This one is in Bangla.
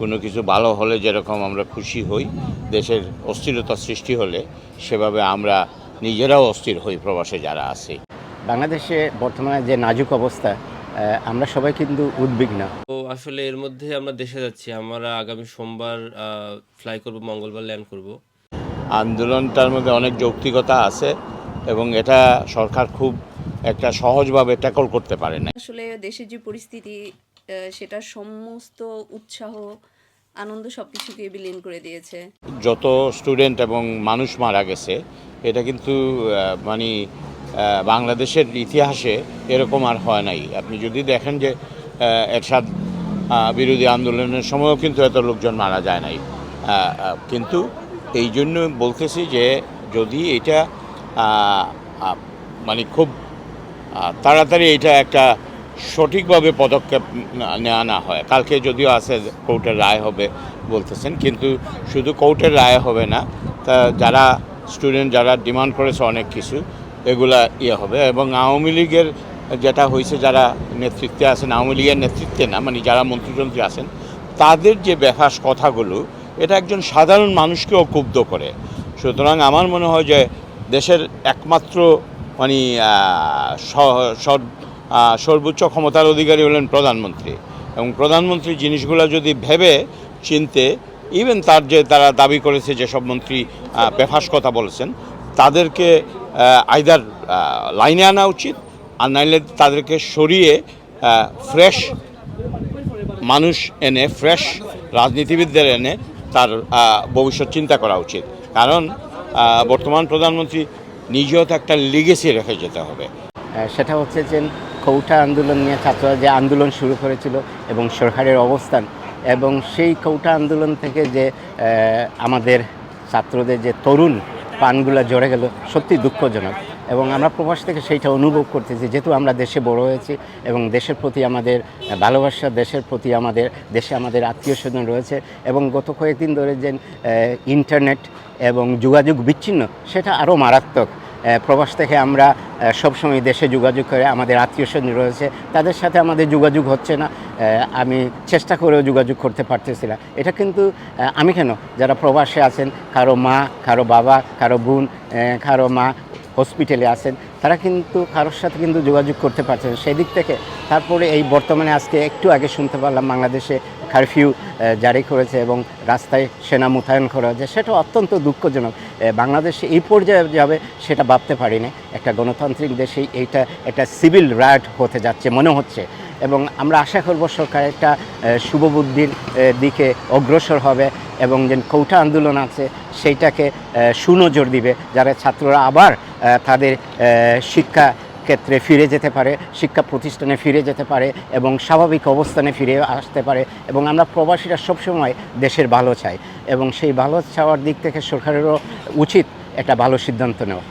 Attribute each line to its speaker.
Speaker 1: কোনো কিছু ভালো হলে যেরকম আমরা খুশি হই, দেশের অস্থিরতা সৃষ্টি হলে সেভাবে আমরা নিজেরাও অস্থির হই প্রবাসে যারা আছি।
Speaker 2: বাংলাদেশে বর্তমানে যে নাজুক অবস্থা, আমরা সবাই কিন্তু উদ্বিগ্ন।
Speaker 3: তো আসলে এর মধ্যে আমরা দেশে যাচ্ছি। আমরা আগামী সোমবার ফ্লাই করব, মঙ্গলবার ল্যান্ড করব।
Speaker 1: আন্দোলনটার মধ্যে অনেক যৌক্তিকতা আছে এবং এটা সরকার খুব একটা সহজভাবে ট্যাকল করতে পারে না।
Speaker 4: আসলে দেশের যে পরিস্থিতি সেটা সমস্ত উৎসাহ আনন্দ সবকিছুকে বিলীন করে দিয়েছে।
Speaker 1: যত স্টুডেন্ট এবং মানুষ মারা গেছে এটা কিন্তু মানে বাংলাদেশের ইতিহাসে এরকম আর হয় নাই। আপনি যদি দেখেন যে এরশাদ বিরোধী আন্দোলনের সময়ও কিন্তু এত লোকজন মারা যায় নাই। কিন্তু এই জন্য বলতেছি যে যদি এটা মানে খুব তাড়াতাড়ি এটা একটা সঠিকভাবে পদক্ষেপ নেওয়া না হয়, কালকে যদিও আছে কোর্টের রায় হবে বলতেছেন, কিন্তু শুধু কোর্টের রায় হবে না, তা যারা স্টুডেন্ট যারা ডিমান্ড করেছে অনেক কিছু এগুলা হবে। এবং আওয়ামী লীগের যেটা হয়েছে, যারা নেতৃত্বে আছেন, আওয়ামী লীগের নেতৃত্বে না, মানে যারা মন্ত্রীতন্ত্রী আছেন, তাদের যে বেফাস কথাগুলো এটা একজন সাধারণ মানুষকেও ক্ষুব্ধ করে। সুতরাং আমার মনে হয় যে দেশের একমাত্র মানে সর্বোচ্চ ক্ষমতার অধিকারী হলেন প্রধানমন্ত্রী, এবং প্রধানমন্ত্রী জিনিসগুলো যদি ভেবে চিনতে, ইভেন তারা দাবি করেছে যেসব মন্ত্রী বেফাস কথা বলেছেন তাদেরকে আইদার লাইনে আনা উচিত, আর নাইলে তাদেরকে সরিয়ে ফ্রেশ মানুষ এনে, ফ্রেশ রাজনীতিবিদদের এনে তার ভবিষ্যৎ চিন্তা করা উচিত। কারণ বর্তমান প্রধানমন্ত্রী নিজেও তো একটা লিগেসি রেখে যেতে হবে।
Speaker 2: সেটা হচ্ছে যে কোটা আন্দোলন নিয়ে ছাত্ররা যে আন্দোলন শুরু করেছিল এবং সরকারের অবস্থান, এবং সেই কোটা আন্দোলন থেকে যে আমাদের ছাত্রদের যে তরুণ প্রাণগুলো জড়ে গেল, সত্যি দুঃখজনক। এবং আমরা প্রবাস থেকে সেইটা অনুভব করতেছি, যেহেতু আমরা দেশে বড় হয়েছি এবং দেশের প্রতি আমাদের ভালোবাসা, দেশের প্রতি দেশে আমাদের আত্মীয় স্বজন রয়েছে, এবং গত কয়েকদিন ধরে যে ইন্টারনেট এবং যোগাযোগ বিচ্ছিন্ন, সেটা আরও মারাত্মক। প্রবাস থেকে আমরা সবসময় দেশে যোগাযোগ করে, আমাদের আত্মীয় স্বজন রয়েছে, তাদের সাথে আমাদের যোগাযোগ হচ্ছে না। আমি চেষ্টা করেও যোগাযোগ করতে পারতেছি না। এটা কিন্তু আমি কেন, যারা প্রবাসে আছেন, কারো মা, কারো বাবা, কারো বোন, কারো মা হসপিটালে আছেন, তারা কিন্তু কারোর সাথে কিন্তু যোগাযোগ করতে পারছেন সেই দিক থেকে। তারপরে এই বর্তমানে আজকে একটু আগে শুনতে পারলাম বাংলাদেশে কারফিউ জারি করেছে এবং রাস্তায় সেনা মোতায়েন করা হয়েছে, সেটা অত্যন্ত দুঃখজনক। বাংলাদেশে এই পর্যায়ে যাবে সেটা ভাবতে পারিনি। একটা গণতান্ত্রিক দেশে এইটা একটা সিভিল রাইট হতে যাচ্ছে মনে হচ্ছে, এবং আমরা আশা করব সরকার একটা শুভবুদ্ধির দিকে অগ্রসর হবে এবং যে কোটা আন্দোলন আছে সেইটাকে সুনজর দিবে, যারা ছাত্ররা আবার তাদের শিক্ষা ক্ষেত্রে ফিরে যেতে পারে, শিক্ষা প্রতিষ্ঠানে ফিরে যেতে পারে এবং স্বাভাবিক অবস্থানে ফিরে আসতে পারে। এবং আমরা প্রবাসীরা সবসময় দেশের ভালো চাই, এবং সেই ভালো চাওয়ার দিক থেকে সরকারেরও উচিত একটা ভালো সিদ্ধান্ত নেওয়া।